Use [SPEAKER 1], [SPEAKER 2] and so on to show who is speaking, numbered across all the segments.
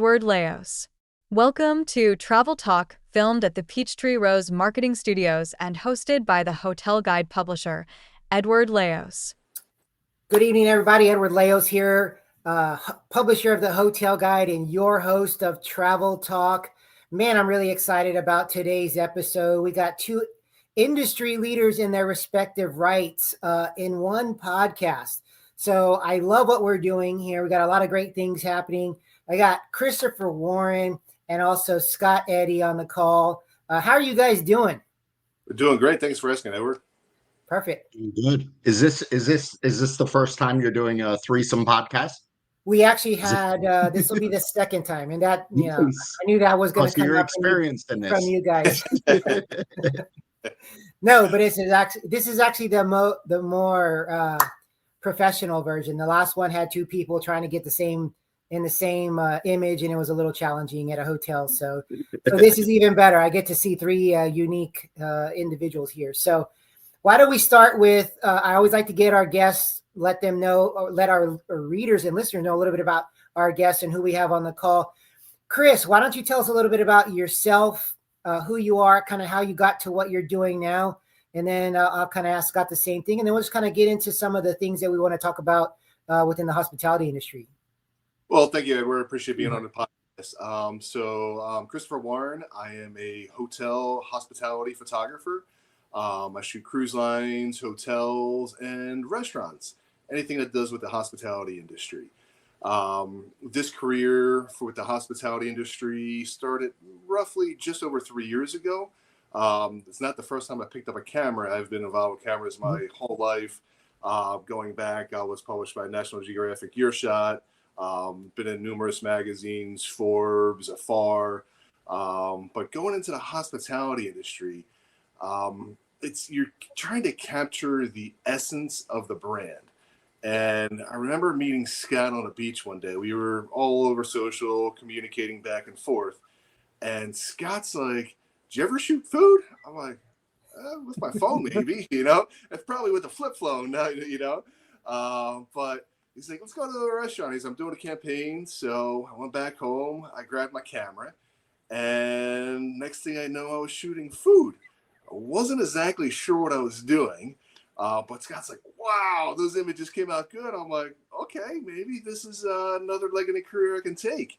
[SPEAKER 1] Edward Laos. Welcome to Travel Talk, filmed at the Peachtree Rose Marketing Studios and hosted by the hotel guide publisher, Edward Laos.
[SPEAKER 2] Good evening, everybody. Edward Laos here, publisher of the Hotel Guide and your host of Travel Talk. Man, I'm really excited about today's episode. We got two industry leaders in their respective rights in one podcast. So I love what we're doing here. We got a lot of great things happening. I got Christopher Warren and also Scott Eddy on the call. How are you guys doing?
[SPEAKER 3] We're doing great. Thanks for asking, Edward.
[SPEAKER 2] Perfect.
[SPEAKER 4] Good. Is this the first time you're doing a threesome podcast?
[SPEAKER 2] We actually had this will be the second time, and that I knew that was going to come up from you guys. No, but this is actually the more professional version. The last one had two people trying to get the same image, and it was a little challenging at a hotel. So this is even better. I get to see three unique individuals here. So why don't we start with? I always like to get our guests, let them know, or let our readers and listeners know a little bit about our guests and who we have on the call. Chris, why don't you tell us a little bit about yourself, who you are, kind of how you got to what you're doing now, and then I'll kind of ask Scott the same thing, and then we'll just kind of get into some of the things that we want to talk about within the hospitality industry.
[SPEAKER 3] Well, thank you, Edward. I appreciate being on the podcast. So Christopher Warren, I am a hotel hospitality photographer. I shoot cruise lines, hotels, and restaurants, anything that does with the hospitality industry. This career with the hospitality industry started roughly just over 3 years ago. It's not the first time I picked up a camera. I've been involved with cameras my whole life. Going back, I was published by National Geographic Earshot. Been in numerous magazines, Forbes, Afar. But going into the hospitality industry, you're trying to capture the essence of the brand. And I remember meeting Scott on a beach one day. We were all over social, communicating back and forth. And Scott's like, "Did you ever shoot food?" I'm like, with my phone, maybe, That's probably with the flip phone, but he's like, "Let's go to the restaurant." I'm doing a campaign. So I went back home. I grabbed my camera. And next thing I know, I was shooting food. I wasn't exactly sure what I was doing. But Scott's like, "Wow, those images came out good." I'm like, "Okay, maybe this is another leg in a career I can take."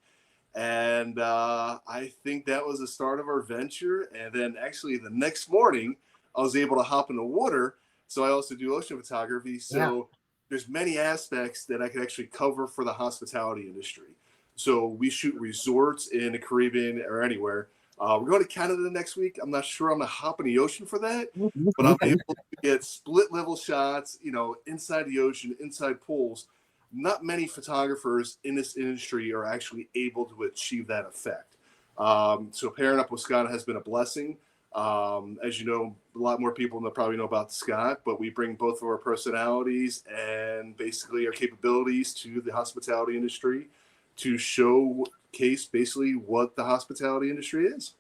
[SPEAKER 3] And I think that was the start of our venture. And then actually the next morning, I was able to hop in the water. So I also do ocean photography. So there's many aspects that I could actually cover for the hospitality industry. So we shoot resorts in the Caribbean or anywhere. We're going to Canada next week. I'm not sure I'm going to hop in the ocean for that, but I'm able to get split level shots, inside the ocean, inside pools. Not many photographers in this industry are actually able to achieve that effect. So pairing up with Scott has been a blessing. As you know, a lot more people probably know about Scott, but we bring both of our personalities and basically our capabilities to the hospitality industry to showcase basically what the hospitality industry is.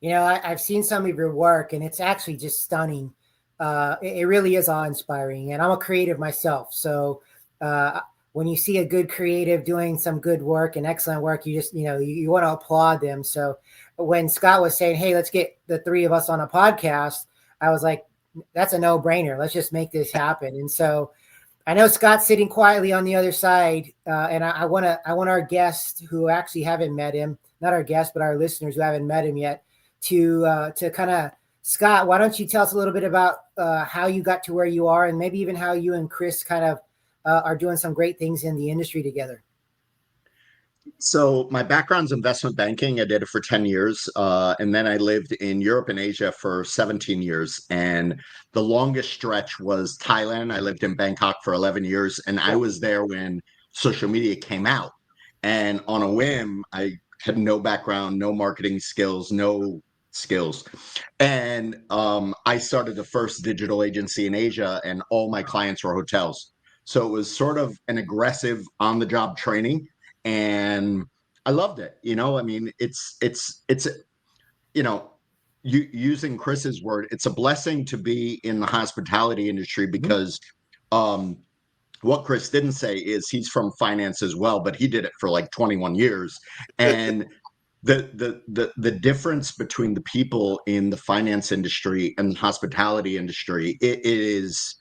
[SPEAKER 2] I've seen some of your work, and it's actually just stunning. It really is awe-inspiring, and I'm a creative myself. So when you see a good creative doing some good work and excellent work, you just, you want to applaud them. So when Scott was saying, "Hey, let's get the three of us on a podcast," I was like, that's a no-brainer. Let's just make this happen. And so I know Scott's sitting quietly on the other side, and I want our guests who actually haven't met him, not our guests, but our listeners who haven't met him yet, to kind of, Scott, why don't you tell us a little bit about how you got to where you are, and maybe even how you and Chris kind of are doing some great things in the industry together.
[SPEAKER 4] So my background's investment banking. I did it for 10 years. And then I lived in Europe and Asia for 17 years. And the longest stretch was Thailand. I lived in Bangkok for 11 years. And I was there when social media came out. And on a whim, I had no background, no marketing skills, no skills. And I started the first digital agency in Asia, and all my clients were hotels. So it was sort of an aggressive on-the-job training. And I loved it. I mean, it's using Chris's word, it's a blessing to be in the hospitality industry because what Chris didn't say is he's from finance as well, but he did it for like 21 years. And the difference between the people in the finance industry and the hospitality industry, it is,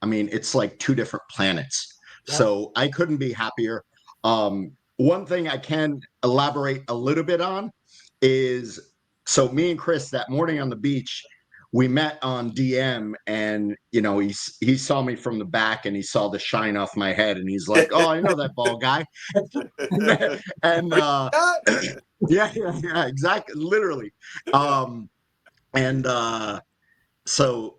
[SPEAKER 4] I mean, it's like two different planets.
[SPEAKER 2] Yeah.
[SPEAKER 4] So I couldn't be happier. One thing I can elaborate a little bit on is, so me and Chris that morning on the beach, we met on DM, and he saw me from the back and he saw the shine off my head and he's like, "Oh, I know that ball guy." And yeah, exactly, literally. And so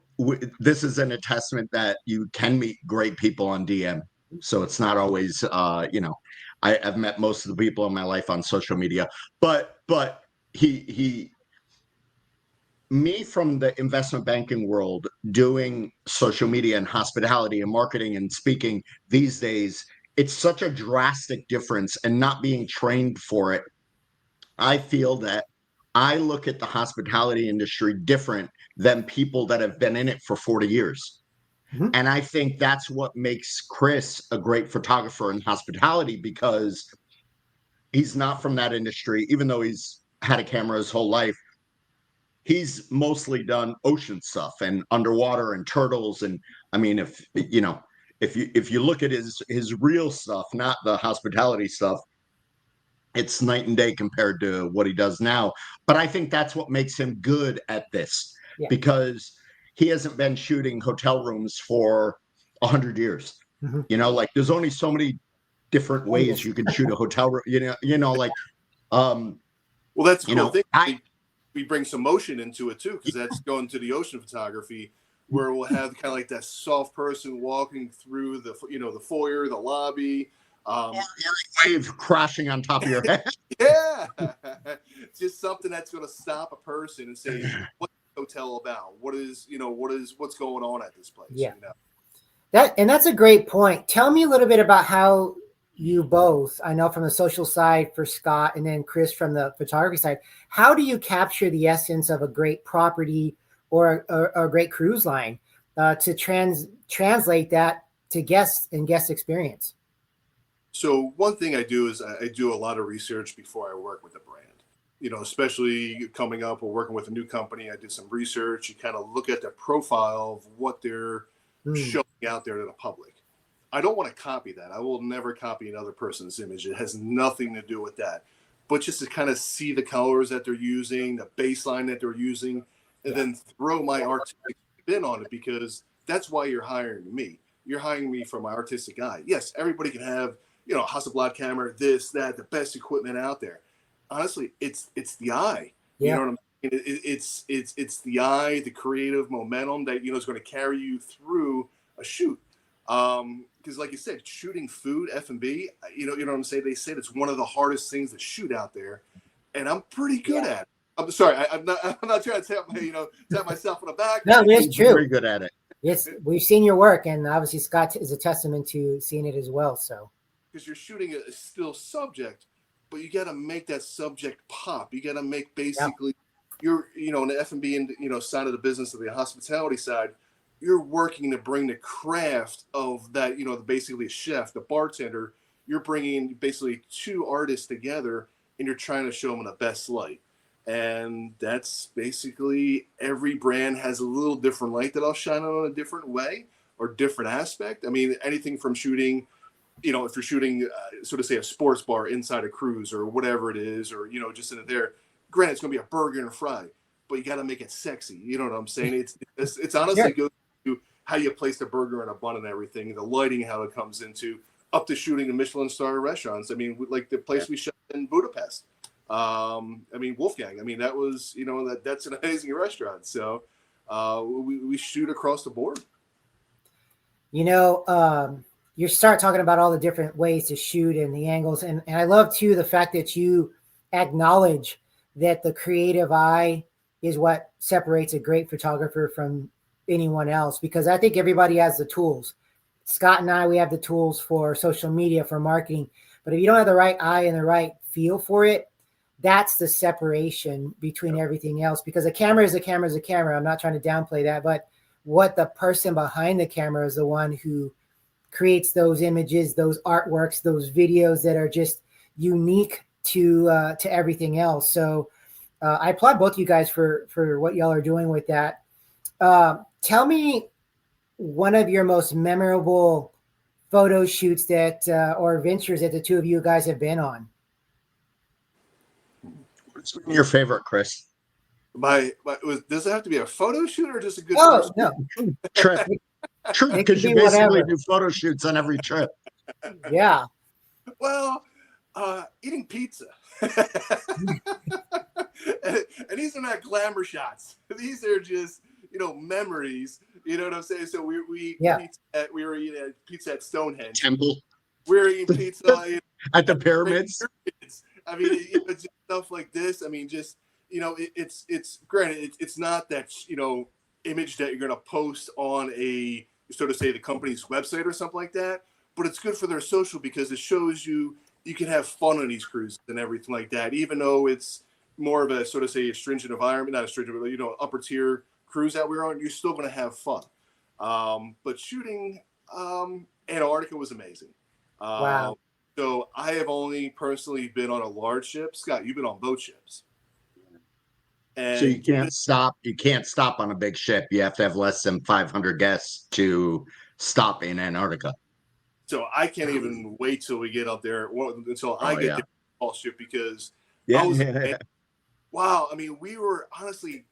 [SPEAKER 4] this is an attestament that you can meet great people on DM. So it's not always, I've met most of the people in my life on social media, but me from the investment banking world doing social media and hospitality and marketing and speaking these days, it's such a drastic difference, and not being trained for it. I feel that I look at the hospitality industry different than people that have been in it for 40 years.
[SPEAKER 2] Mhm.
[SPEAKER 4] And I think that's what makes Chris a great photographer in hospitality, because he's not from that industry, even though he's had a camera his whole life. He's mostly done ocean stuff and underwater and turtles. And I mean, if you look at his real stuff, not the hospitality stuff, it's night and day compared to what he does now. But I think that's what makes him good at this,
[SPEAKER 2] Yeah.
[SPEAKER 4] because he hasn't been shooting hotel rooms for 100 years.
[SPEAKER 2] Mhm.
[SPEAKER 4] Like there's only so many different ways you can shoot a hotel room. Like
[SPEAKER 3] Well, that's a cool thing.
[SPEAKER 4] I
[SPEAKER 3] We bring some motion into it too, because that's going to the ocean photography, where we'll have kind of like that soft person walking through the foyer, the lobby,
[SPEAKER 4] or a wave crashing on top of your head.
[SPEAKER 3] yeah, just something that's going to stop a person and say, "What's the hotel about? What's going on at this place?"
[SPEAKER 2] Yeah. That's a great point. Tell me a little bit about how you both, I know from the social side for Scott and then Chris from the photography side, how do you capture the essence of a great property or a great cruise line to translate that to guests and guest experience?
[SPEAKER 3] So one thing I do is I do a lot of research before I work with a brand. Especially coming up or working with a new company, I did some research. You kind of look at the profile of what they're showing out there to the public. I don't want to copy that. I will never copy another person's image. It has nothing to do with that. But just to kind of see the colors that they're using, the baseline that they're using, and then throw my artistic spin on it, because that's why you're hiring me. You're hiring me for my artistic eye. Yes, everybody can have, a Hasselblad camera, this, that, the best equipment out there. Honestly, it's the eye.
[SPEAKER 2] Yeah.
[SPEAKER 3] You know what I mean? It's the eye, the creative momentum that is going to carry you through a shoot. Because like you said, shooting food, F&B, you know what I'm saying? They said it's one of the hardest things to shoot out there, and I'm pretty good at it. I'm sorry, I'm not trying to tap myself on the back.
[SPEAKER 2] No, it's true.
[SPEAKER 4] Very good at it.
[SPEAKER 2] Yes, we've seen your work, and obviously Scott is a testament to seeing it as well. So,
[SPEAKER 3] because you're shooting a still subject, but you got to make that subject pop. You got to make basically you're in the F&B and side of the business, of the hospitality side. You're working to bring the craft of that, basically a chef, the bartender. You're bringing basically two artists together, and you're trying to show them in the best light. And that's basically, every brand has a little different light that I'll shine on in a different way or different aspect. I mean, anything from shooting, if you're shooting, sort of say a sports bar inside a cruise or whatever it is, or, just in there, granted, it's going to be a burger and a fry, but you got to make it sexy. You know what I'm saying? It's honestly good. How you place the burger in a bun and everything, the lighting, how it comes into, up to shooting the Michelin star restaurants. I mean, like the place we shot in Budapest. Wolfgang. I mean, that was, that's an amazing restaurant. So we shoot across the board.
[SPEAKER 2] You start talking about all the different ways to shoot and the angles. And I love, too, the fact that you acknowledge that the creative eye is what separates a great photographer from anyone else, because I think everybody has the tools. Scott and I, we have the tools for social media, for marketing, but if you don't have the right eye and the right feel for it, that's the separation between everything else, because a camera is a camera is a camera. I'm not trying to downplay that, but what the person behind the camera is the one who creates those images, those artworks, those videos that are just unique to everything else. So I applaud both you guys for what y'all are doing with that. Tell me one of your most memorable photo shoots that or ventures that the two of you guys have been on.
[SPEAKER 4] What's been your favorite, Chris?
[SPEAKER 3] Does it have to be a photo shoot or just a good
[SPEAKER 2] Oh
[SPEAKER 3] first
[SPEAKER 2] no,
[SPEAKER 4] Trip. True,
[SPEAKER 2] it could
[SPEAKER 4] because you
[SPEAKER 2] be
[SPEAKER 4] basically
[SPEAKER 2] whatever.
[SPEAKER 4] do photo shoots on every trip.
[SPEAKER 2] Yeah.
[SPEAKER 3] Well, eating pizza. And these are not glamour shots. These are just, memories. You know what I'm saying? So
[SPEAKER 2] Yeah.
[SPEAKER 3] we were eating pizza at Stonehenge.
[SPEAKER 4] Temple
[SPEAKER 3] We were eating pizza
[SPEAKER 4] at the pyramids.
[SPEAKER 3] I mean, just stuff like this. I mean, just it's granted, it's not that image that you're going to post on a sort of say the company's website or something like that, but it's good for their social because it shows you can have fun on these cruises and everything like that, even though it's more of a sort of say a stringent environment, not a stringent, but upper tier cruise that we're on. You're still going to have fun. But shooting Antarctica was amazing.
[SPEAKER 2] Wow.
[SPEAKER 3] So I have only personally been on a large ship. Scott, you've been on boat ships.
[SPEAKER 4] So you
[SPEAKER 3] And
[SPEAKER 4] can't stop. You can't stop on a big ship. You have to have less than 500 guests to stop in Antarctica.
[SPEAKER 3] so I can't even wait till we get up there until I
[SPEAKER 4] Oh
[SPEAKER 3] get
[SPEAKER 4] yeah,
[SPEAKER 3] the small ship because I
[SPEAKER 4] yeah,
[SPEAKER 3] was
[SPEAKER 4] yeah.
[SPEAKER 3] wow. I mean, we were honestly,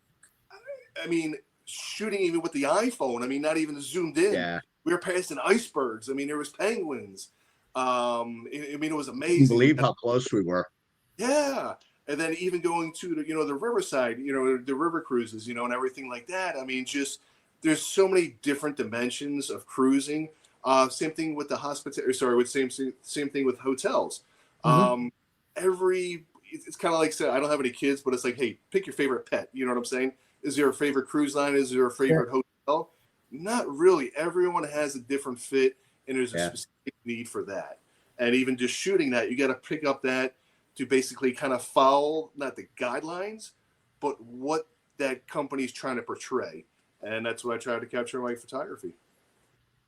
[SPEAKER 3] shooting even with the iPhone. I mean, not even zoomed in.
[SPEAKER 4] Yeah.
[SPEAKER 3] We were passing icebergs. I mean, there was penguins. It was
[SPEAKER 4] Couldn't
[SPEAKER 3] amazing.
[SPEAKER 4] believe how close we were.
[SPEAKER 3] Yeah. And then even going to the riverside, the river cruises, and everything like that. I mean, just there's so many different dimensions of cruising. Same thing with the hospitality. Sorry, with same thing with hotels.
[SPEAKER 2] Mm-hmm.
[SPEAKER 3] It's kind of like I don't have any kids, but it's like, hey, pick your favorite pet. You know what I'm saying? Is there a favorite cruise line? Is there a favorite hotel? Not really. Everyone has a different fit, and there's a
[SPEAKER 4] Yeah.
[SPEAKER 3] specific need for that. And even just shooting that, you got to pick up that to basically kind of follow not the guidelines, but what that company's trying to portray. And that's what I try to capture in my photography.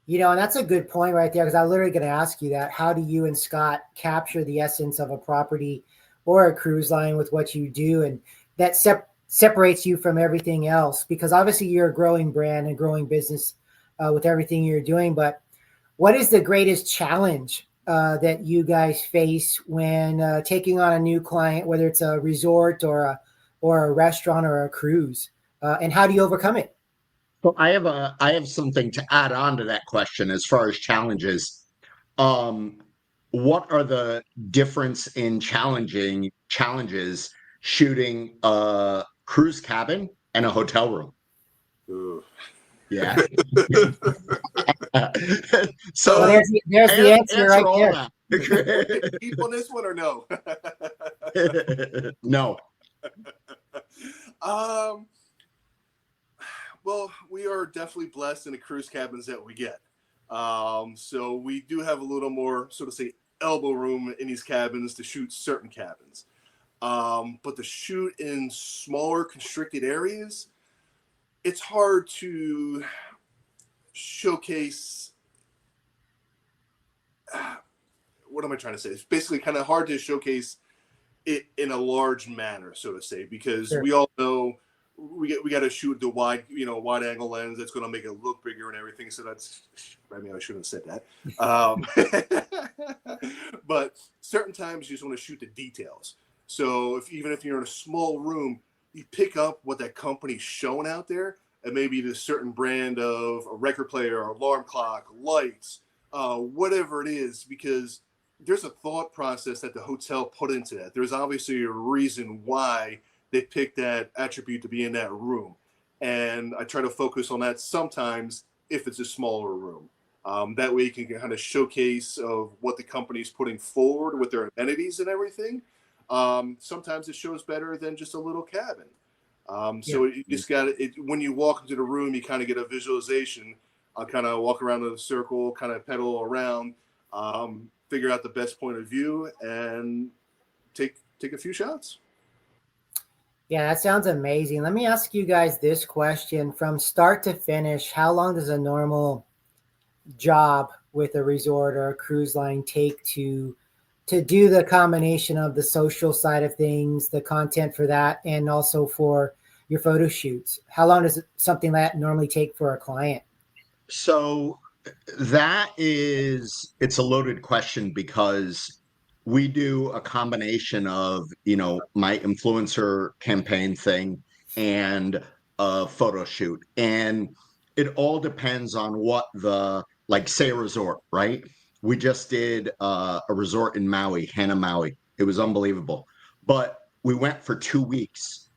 [SPEAKER 2] And that's a good point right there because I was literally going to ask you that. How do you and Scott capture the essence of a property or a cruise line with what you do? And that separates you from everything else because obviously you're a growing brand and growing business with everything you're doing. But what is the greatest challenge that you guys face when taking on a new client, whether it's a resort or a restaurant or a cruise? And how do you overcome it?
[SPEAKER 4] So I have something to add on to that question as far as challenges. Um, what are the difference in challenges shooting a cruise cabin and a hotel room?
[SPEAKER 3] Ugh.
[SPEAKER 4] Yeah.
[SPEAKER 2] Well,
[SPEAKER 4] So
[SPEAKER 2] there's the answer right
[SPEAKER 4] all
[SPEAKER 2] there.
[SPEAKER 4] that.
[SPEAKER 3] Keep on this one or no?
[SPEAKER 4] No.
[SPEAKER 3] Well, we are definitely blessed in the cruise cabins that we get. So we do have a little more, so to say, elbow room in these cabins to shoot certain cabins. But to shoot in smaller constricted areas, it's hard to showcase. What am I trying to say? It's basically kind of hard to showcase it in a large manner, so to say, because
[SPEAKER 2] Sure.
[SPEAKER 3] we all know we got to shoot the wide angle lens that's going to make it look bigger and everything. So that's, I mean, I shouldn't have said that. But certain times you just want to shoot the details. So even if you're in a small room, you pick up what that company's showing out there, and maybe the certain brand of a record player, or alarm clock, lights, whatever it is, because there's a thought process that the hotel put into that. There's obviously a reason why they picked that attribute to be in that room. And I try to focus on that sometimes if it's a smaller room. That way you can kind of showcase of what the company's putting forward with their amenities and everything. Sometimes it shows better than just a little cabin. So you just got it. When you walk into the room, you kind of get a visualization. I'll kind of walk around in a circle, kind of pedal around, figure out the best point of view, and take a few shots.
[SPEAKER 2] Yeah, that sounds amazing. Let me ask you guys this question from start to finish. How long does a normal job with a resort or a cruise line take to do the combination of the social side of things, the content for that, and also for your photo shoots? How long does something like that normally take for a client?
[SPEAKER 4] So it's a loaded question because we do a combination of, my influencer campaign thing and a photo shoot. And it all depends on what like say a resort, right? We just did a resort in Maui, Hana Maui. It was unbelievable. But we went for 2 weeks.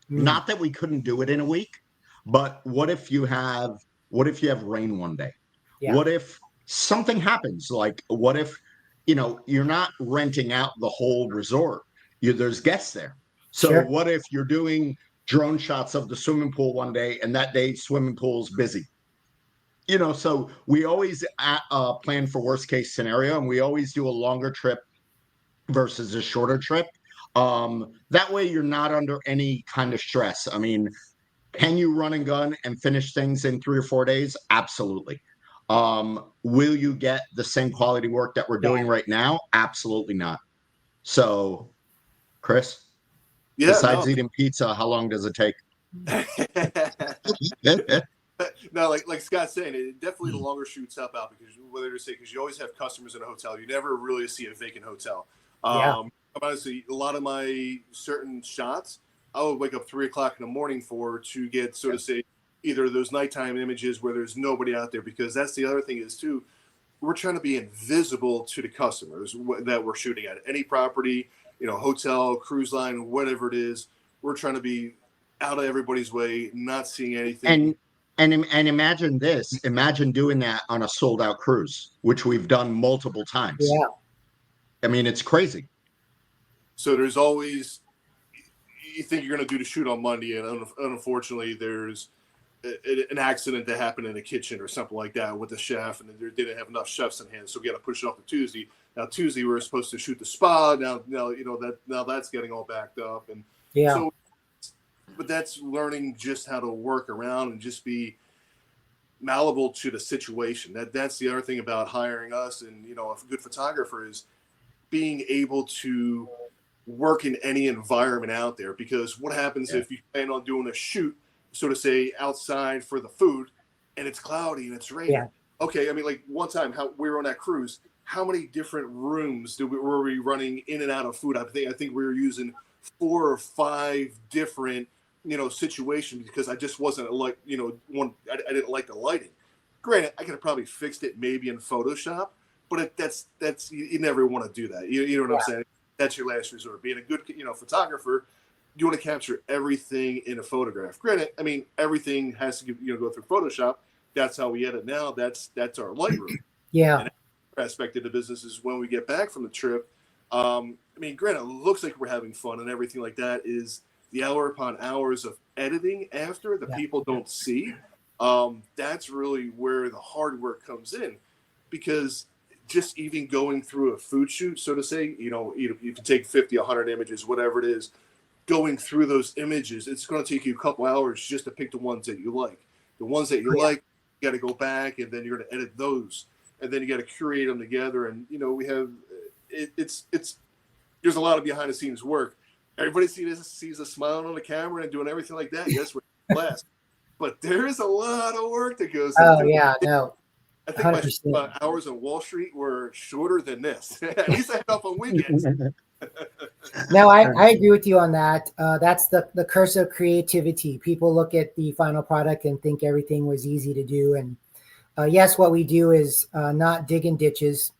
[SPEAKER 2] Mm,
[SPEAKER 4] Not that we couldn't do it in a week, but what if you have rain one day?
[SPEAKER 2] yeah,
[SPEAKER 4] What if something happens? Like what if, you're not renting out the whole resort. There's guests there. So
[SPEAKER 2] sure.
[SPEAKER 4] what if you're doing drone shots of the swimming pool one day and that day swimming pool's busy? So we always plan for worst case scenario, and we always do a longer trip versus a shorter trip. That way you're not under any kind of stress. I mean, can you run and gun and finish things in 3 or 4 days? Absolutely. Will you get the same quality work that we're
[SPEAKER 2] Yeah.
[SPEAKER 4] doing right now? Absolutely not. So, Chris,
[SPEAKER 3] Yeah,
[SPEAKER 4] besides
[SPEAKER 3] no.
[SPEAKER 4] eating pizza, how long does it take?
[SPEAKER 3] No, like Scott's saying, definitely the longer shoots help out because whether to say because you always have customers in a hotel, you never really see a vacant hotel.
[SPEAKER 2] Yeah.
[SPEAKER 3] Honestly, a lot of my certain shots, I would wake up 3 o'clock in the morning to get sort of say either those nighttime images where there's nobody out there because that's the other thing is too. We're trying to be invisible to the customers that we're shooting at any property, hotel, cruise line, whatever it is. We're trying to be out of everybody's way, not seeing anything.
[SPEAKER 4] And imagine this. Imagine doing that on a sold out cruise, which we've done multiple times.
[SPEAKER 2] Yeah.
[SPEAKER 4] I mean, it's crazy.
[SPEAKER 3] So there's always you think you're going to do the shoot on Monday, and unfortunately, there's an accident that happened in the kitchen or something like that with the chef, and they didn't have enough chefs in hand, so we got to push it off to Tuesday. Now Tuesday we were supposed to shoot the spa. Now that's getting all backed up, and
[SPEAKER 2] Yeah.
[SPEAKER 3] so. But that's learning just how to work around and just be malleable to the situation. That's the other thing about hiring us, and a good photographer is being able to work in any environment out there. Because what happens if you plan on doing a shoot, sort of say outside for the food, and it's cloudy and it's raining?
[SPEAKER 2] Yeah.
[SPEAKER 3] Okay, I mean, like one time, how we were on that cruise. How many different rooms were we running in and out of food? I think we were using 4 or 5 different situations because I just wasn't like I didn't like the lighting. Granted, I could have probably fixed it maybe in Photoshop, but that's you never want to do that. You know what I'm saying? That's your last resort. Being a good photographer, you want to capture everything in a photograph. Granted, I mean everything has to go through Photoshop. That's how we edit now. That's our Lightroom.
[SPEAKER 2] Yeah.
[SPEAKER 3] And aspect of the business is when we get back from the trip. I mean, granted, it looks like we're having fun and everything like that. Is the hour upon hours of editing after the people don't see? That's really where the hard work comes in, because just even going through a food shoot, so to say, you can take 50, 100 images, whatever it is. Going through those images, it's going to take you a couple hours just to pick the ones that you like. The ones that you like, you got to go back and then you're going to edit those, and then you got to curate them together. And we have it's there's a lot of behind the scenes work. Everybody sees us smiling on the camera and doing everything like that. Yes, we're blessed, but there is a lot of work that goes
[SPEAKER 2] Oh,
[SPEAKER 3] into it.
[SPEAKER 2] yeah. No,
[SPEAKER 3] I think
[SPEAKER 2] 100%.
[SPEAKER 3] my hours on Wall Street were shorter than this. At least I had off on weekends.
[SPEAKER 2] No, I agree with you on that. That's the curse of creativity. People look at the final product and think everything was easy to do. And yes, what we do is not digging ditches,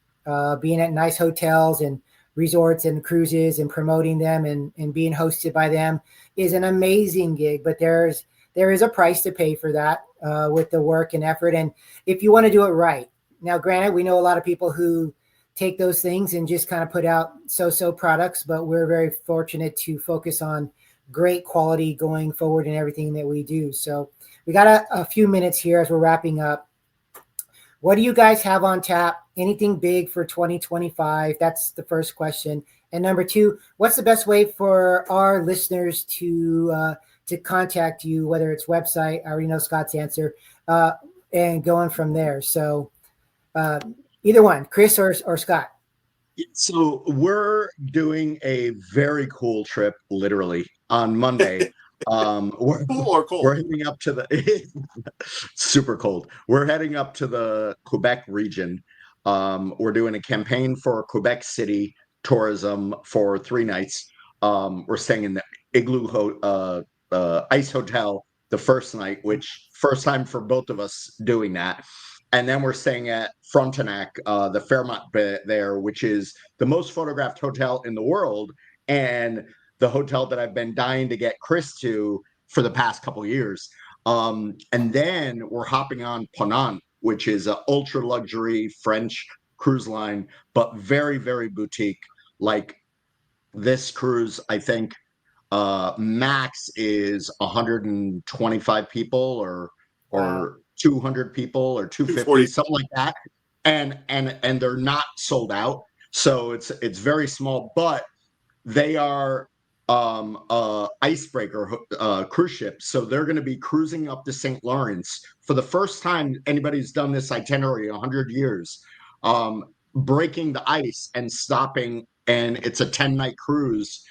[SPEAKER 2] being at nice hotels and resorts and cruises and promoting them and being hosted by them is an amazing gig. But there is a price to pay for that with the work and effort. And if you want to do it right. Now, granted, we know a lot of people who take those things and just kind of put out so-so products, but we're very fortunate to focus on great quality going forward in everything that we do. So we got a few minutes here as we're wrapping up. What do you guys have on tap? Anything big for 2025? That's the first question. And number two, what's the best way for our listeners to contact you, whether it's website, I already know Scott's answer, and going from there. So Either one, Chris or Scott.
[SPEAKER 4] So we're doing a very cool trip, literally on Monday. We're
[SPEAKER 3] Cool or cold?
[SPEAKER 4] we're heading up to the super cold. We're heading up to the Quebec region. We're doing a campaign for Quebec City tourism for 3 nights. We're staying in the Ice Hotel the first night, which first time for both of us doing that. And then we're staying at Frontenac, the Fairmont there, which is the most photographed hotel in the world, and the hotel that I've been dying to get Chris to for the past couple of years. And then we're hopping on Ponant, which is an ultra luxury French cruise line, but very, very boutique. Like this cruise, I think max is 125 people or 200 people or 250,
[SPEAKER 3] 240.
[SPEAKER 4] something like that. And they're not sold out. So it's very small, but they are icebreaker cruise ships. So they're going to be cruising up the St. Lawrence for the first time anybody's done this itinerary in 100 years, breaking the ice and stopping. And it's a 10-night cruise.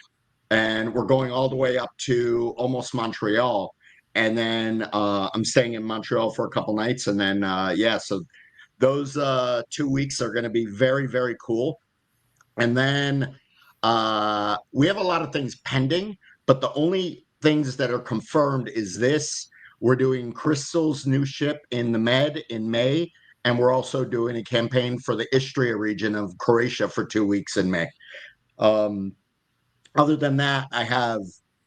[SPEAKER 4] And we're going all the way up to almost Montreal. And then I'm staying in Montreal for a couple nights. And then, so those 2 weeks are going to be very, very cool. And then we have a lot of things pending, but the only things that are confirmed is this. We're doing Crystal's new ship in the Med in May, and we're also doing a campaign for the Istria region of Croatia for 2 weeks in May. Other than that, I have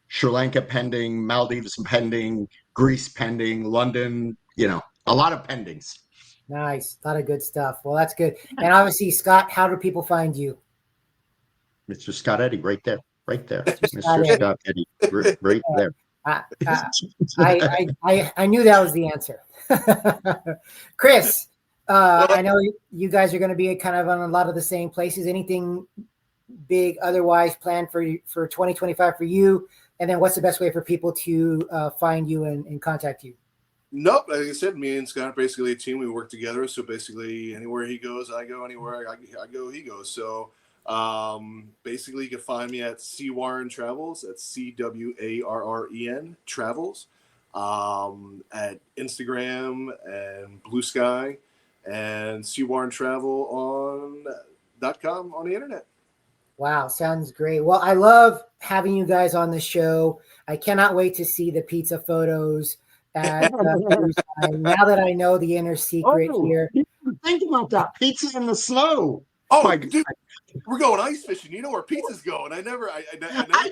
[SPEAKER 4] Sri Lanka pending, Maldives pending, Greece pending, London, a lot of pendings.
[SPEAKER 2] Nice. A lot of good stuff. Well, that's good. And obviously, Scott, how do people find you?
[SPEAKER 4] Mr. Scott Eddy, right there.
[SPEAKER 2] Mr.
[SPEAKER 4] Scott Eddy, right there.
[SPEAKER 2] I knew that was the answer. Chris, I know you guys are going to be kind of on a lot of the same places. Anything big otherwise planned for 2025 for you? And then what's the best way for people to find you and contact you?
[SPEAKER 3] Nope. Like I said, me and Scott are basically a team. We work together. So basically anywhere he goes, I go. Anywhere I go, he goes. So basically you can find me at C. Warren Travels. That's CWARREN Travels. At Instagram and Blue Sky and C. Warren Travel .com on the internet.
[SPEAKER 2] Wow, sounds great. Well, I love having you guys on the show. I cannot wait to see the pizza photos at now that I know the inner secret here.
[SPEAKER 4] Think about that. Pizza in the snow.
[SPEAKER 3] Oh, dude, we're going ice fishing. You know where pizza's going. I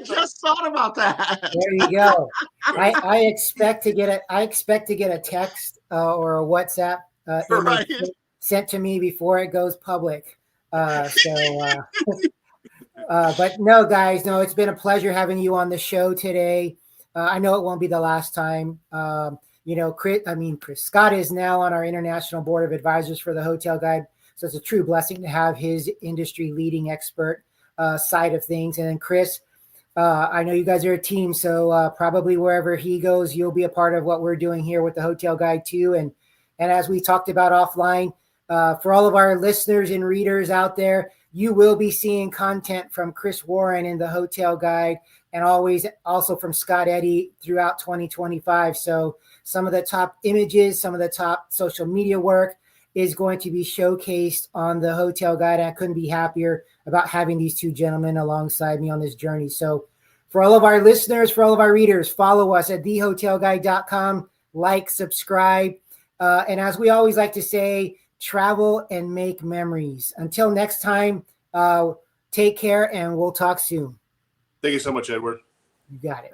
[SPEAKER 4] just thought about that.
[SPEAKER 2] There you go. I expect to get a text or a WhatsApp sent to me before it goes public. But no, guys, it's been a pleasure having you on the show today. I know it won't be the last time. Chris Scott is now on our international board of advisors for the Hotel Guide. So it's a true blessing to have his industry leading expert side of things. And then Chris, I know you guys are a team. So probably wherever he goes, you'll be a part of what we're doing here with the Hotel Guide too. And as we talked about offline, for all of our listeners and readers out there, you will be seeing content from Chris Warren in the Hotel Guide and always also from Scott Eddy throughout 2025. So some of the top images, some of the top social media work is going to be showcased on the Hotel Guide. And I couldn't be happier about having these two gentlemen alongside me on this journey. So for all of our listeners, for all of our readers, follow us at thehotelguide.com, like, subscribe. And as we always like to say, travel and make memories. Until next time, take care and we'll talk soon.
[SPEAKER 3] Thank you so much, Edward.
[SPEAKER 2] You got it.